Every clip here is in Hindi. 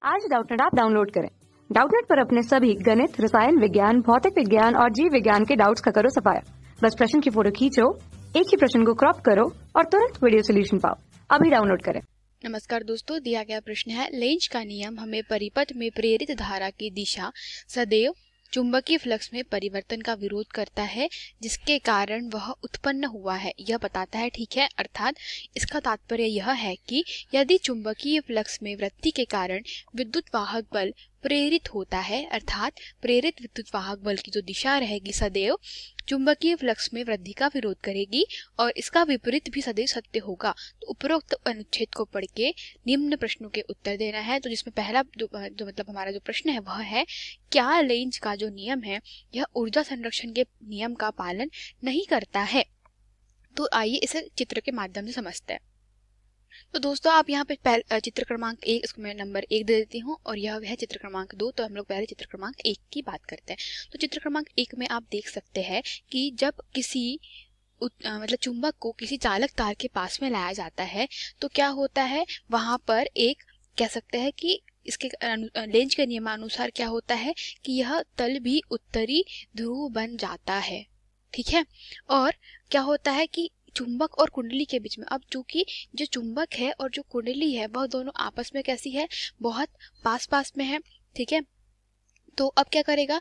आज डाउटनेट ऐप डाउनलोड करें। डाउटनेट पर अपने सभी गणित, रसायन विज्ञान, भौतिक विज्ञान और जीव विज्ञान के डाउट्स का करो सफाया। बस प्रश्न की फोटो खींचो, एक ही प्रश्न को क्रॉप करो और तुरंत वीडियो सोल्यूशन पाओ। अभी डाउनलोड करें। नमस्कार दोस्तों, दिया गया प्रश्न है लेंज का नियम हमें परिपथ में प्रेरित धारा की दिशा सदैव चुंबकीय फ्लक्स में परिवर्तन का विरोध करता है जिसके कारण वह उत्पन्न हुआ है यह बताता है। ठीक है, अर्थात इसका तात्पर्य यह है कि यदि चुंबकीय फ्लक्स में वृद्धि के कारण विद्युत वाहक बल प्रेरित होता है, अर्थात प्रेरित विद्युत वाहक बल की जो दिशा रहेगी सदैव चुंबकीय फ्लक्स में वृद्धि का विरोध करेगी और इसका विपरीत भी सदैव सत्य होगा। तो उपरोक्त अनुच्छेद को पढ़ के निम्न प्रश्नों के उत्तर देना है। तो जिसमें पहला जो मतलब हमारा जो प्रश्न है वह है, क्या लेंज का जो नियम है यह ऊर्जा संरक्षण के नियम का पालन नहीं करता है? तो आइए इसे चित्र के माध्यम से समझते हैं। तो दोस्तों आप यहाँ पे चित्र क्रमांक 1, इसको मैं नंबर 1 दे देती हूँ और यह है चित्र क्रमांक 2। तो हम लोग पहले चित्र क्रमांक 1 की बात करते हैं। तो चित्र क्रमांक 1 में आप देख सकते हैं कि जब किसी मतलब चुंबक को किसी चालक तार के पास में लाया जाता है तो क्या होता है, वहां पर एक कह सकते हैं कि इसके लेंज के नियमानुसार क्या होता है कि यह तल भी उत्तरी ध्रुव बन जाता है। ठीक है, और क्या होता है कि चुंबक और कुंडली के बीच में, अब चूंकि जो चुंबक है और जो कुंडली है वह दोनों आपस में कैसी है, बहुत पास पास में है। ठीक है, तो अब क्या करेगा,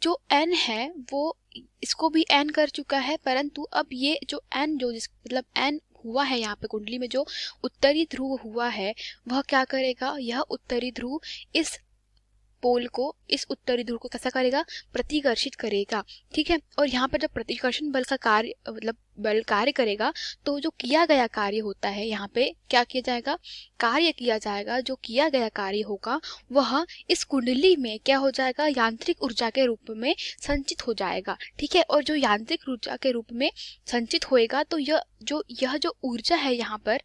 जो n है वो इसको भी n कर चुका है, परंतु अब ये जो n जो मतलब n हुआ है यहाँ पे कुंडली में जो उत्तरी ध्रुव हुआ है वह क्या करेगा, यह उत्तरी ध्रुव इस पोल को, इस उत्तरी ध्रुव को कैसा करेगा, प्रतिकर्षित करेगा। ठीक है, और यहाँ पर जब प्रतिकर्षण बल का कार्य मतलब बल कार्य करेगा तो जो किया गया कार्य होता है यहाँ पे क्या किया जाएगा, कार्य किया जाएगा। जो किया गया कार्य होगा वह इस कुंडली में क्या हो जाएगा, यांत्रिक ऊर्जा के रूप में संचित हो जाएगा। ठीक है, और जो यांत्रिक ऊर्जा के रूप में संचित होएगा तो यह जो ऊर्जा है यहाँ पर,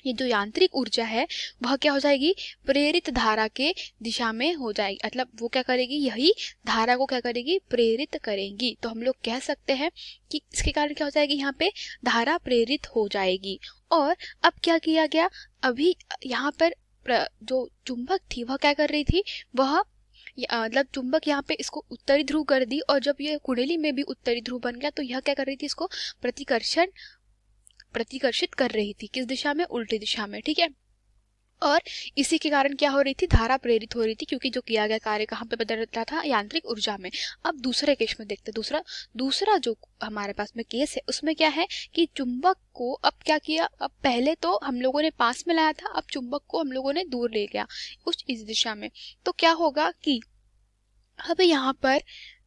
ये जो यांत्रिक ऊर्जा है वह क्या हो जाएगी, प्रेरित धारा के दिशा में हो जाएगी। मतलब वो क्या करेगी, यही धारा को क्या करेगी, प्रेरित करेगी। तो हम लोग कह सकते हैं कि इसके कारण क्या हो जाएगी, यहाँ पे धारा प्रेरित हो जाएगी। और अब क्या किया गया, अभी यहाँ पर जो चुंबक थी वह क्या कर रही थी, वह मतलब चुंबक यहाँ पे इसको उत्तरी ध्रुव कर दी और जब ये कुंडली में भी उत्तरी ध्रुव बन गया तो यह क्या कर रही थी, इसको प्रतिकर्षित कर रही थी। किस दिशा में, उल्टी दिशा में। ठीक है, और इसी के कारण क्या हो रही थी, धारा प्रेरित हो रही थी, क्योंकि जो किया गया कार्य कहाँ पे बदल रहा था, यांत्रिक ऊर्जा में। अब दूसरे केस में देखते हैं, दूसरा जो हमारे पास में केस है उसमें क्या है कि चुंबक को अब क्या किया, अब पहले तो हम लोगों ने पास में लाया था, अब चुंबक को हम लोगों ने दूर ले गया इस दिशा में। तो क्या होगा कि अब यहाँ पर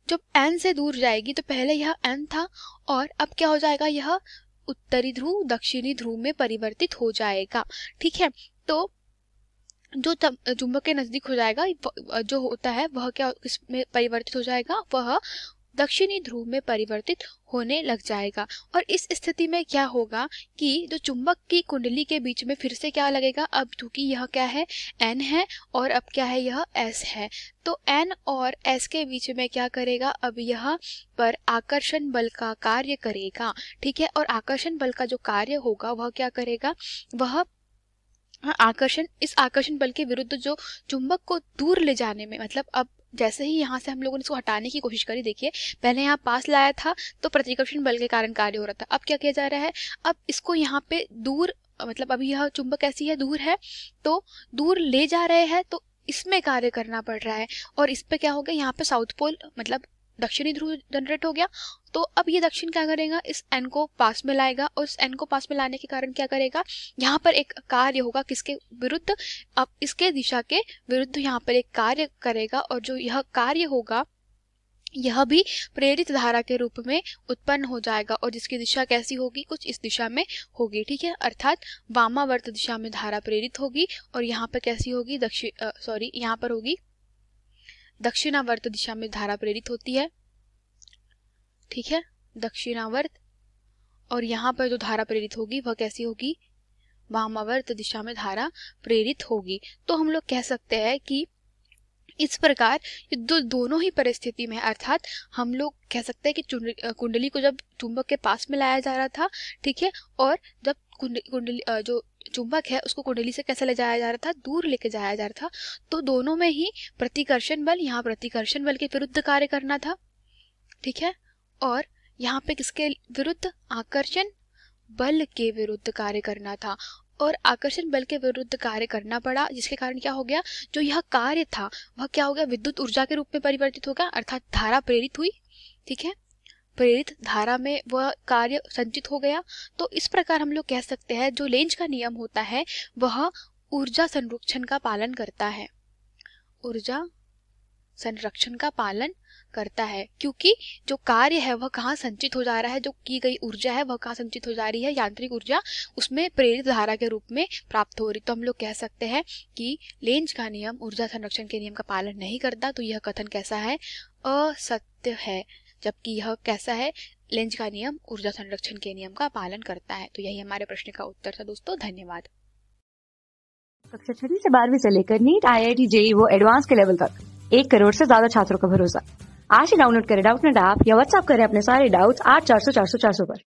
जब n से दूर जाएगी तो पहले यह n था और अब क्या हो जाएगा, यह उत्तरी ध्रुव दक्षिणी ध्रुव में परिवर्तित हो जाएगा। ठीक है, तो जो चुंबक के नजदीक हो जाएगा जो होता है वह क्या इसमें परिवर्तित हो जाएगा, वह दक्षिणी ध्रुव में परिवर्तित होने लग जाएगा। और इस स्थिति में क्या होगा कि जो चुंबक की कुंडली के बीच में फिर से क्या लगेगा, अब क्योंकि यह क्या है, n है और अब क्या है, यह s है। तो n और s के बीच में क्या करेगा, अब यह पर आकर्षण बल का कार्य करेगा। ठीक है, और आकर्षण बल का जो कार्य होगा वह क्या करेगा, वह इस आकर्षण बल के विरुद्ध जो चुंबक को दूर ले जाने में, मतलब अब जैसे ही यहाँ से हम लोगों ने इसको हटाने की कोशिश करी, देखिए पहले यहाँ पास लाया था तो प्रतिकर्षण बल के कारण कार्य हो रहा था, अब क्या किया जा रहा है, अब इसको यहाँ पे दूर, मतलब अभी यह चुंबक कैसी है, दूर है, तो दूर ले जा रहे हैं तो इसमें कार्य करना पड़ रहा है। और इस पे क्या हो गया, यहाँ पे साउथ पोल मतलब दक्षिणी ध्रुव जनरेट हो गया। तो अब ये दक्षिण क्या करेगा, इस n को पास में लाएगा और इस n को पास में लाने के कारण क्या करेगा, यहाँ पर एक कार्य होगा किसके विरुद्ध, अब इसके दिशा के विरुद्ध यहाँ पर एक कार्य करेगा और जो यह कार्य होगा यह भी प्रेरित धारा के रूप में उत्पन्न हो जाएगा और जिसकी दिशा कैसी होगी, कुछ इस दिशा में होगी। ठीक है, अर्थात वामावर्त दिशा में धारा प्रेरित होगी और यहाँ पर कैसी होगी, यहाँ पर होगी दक्षिणावर्त दिशा में धारा प्रेरित होती है। ठीक है, दक्षिणावर्त, और यहाँ पर जो धारा प्रेरित होगी वह कैसी होगी, वामावर्त दिशा में धारा प्रेरित होगी। तो हम लोग कह सकते हैं कि इस प्रकार दोनों ही परिस्थिति में, अर्थात हम लोग कह सकते हैं कि कुंडली को जब चुंबक के पास में लाया जा रहा था, ठीक है, और जब कुंडली जो चुंबक है उसको कुंडली से कैसे ले जाया जा रहा था, दूर लेके जाया जा रहा था। तो दोनों में ही प्रतिकर्षण बल, यहाँ प्रतिकर्षण बल के विरुद्ध कार्य करना था, ठीक है, और यहाँ पे किसके विरुद्ध, आकर्षण बल के विरुद्ध कार्य करना था। और आकर्षण बल के विरुद्ध कार्य करना पड़ा, जिसके कारण क्या हो गया, जो यह कार्य था वह क्या हो गया, विद्युत ऊर्जा के रूप में परिवर्तित हो गया, अर्थात धारा प्रेरित हुई, ठीक है, प्रेरित धारा में वह कार्य संचित हो गया। तो इस प्रकार हम लोग कह सकते हैं जो लेंज का नियम होता है वह ऊर्जा संरक्षण का पालन करता है, ऊर्जा संरक्षण का पालन करता है, क्योंकि जो कार्य है वह कहाँ संचित हो जा रहा है, जो की गई ऊर्जा है वह कहाँ संचित हो जा रही है, यांत्रिक ऊर्जा उसमें प्रेरित धारा के रूप में प्राप्त हो रही। तो हम लोग कह सकते हैं कि लेंज का नियम ऊर्जा संरक्षण के नियम का पालन नहीं करता। तो यह कथन कैसा है, असत्य है, जबकि यह कैसा है, लेंज का नियम ऊर्जा संरक्षण के नियम का पालन करता है। तो यही हमारे प्रश्न का उत्तर था दोस्तों, धन्यवाद। कक्षा 6 से 12वीं से लेकर नीट, IIT, JEE वो एडवांस के लेवल तक 1 करोड़ से ज्यादा छात्रों का भरोसा। आज ही डाउनलोड करें डाउटनेट ऐप या व्हाट्सएप करें अपने सारे डाउट्स 8400 400 400 पर।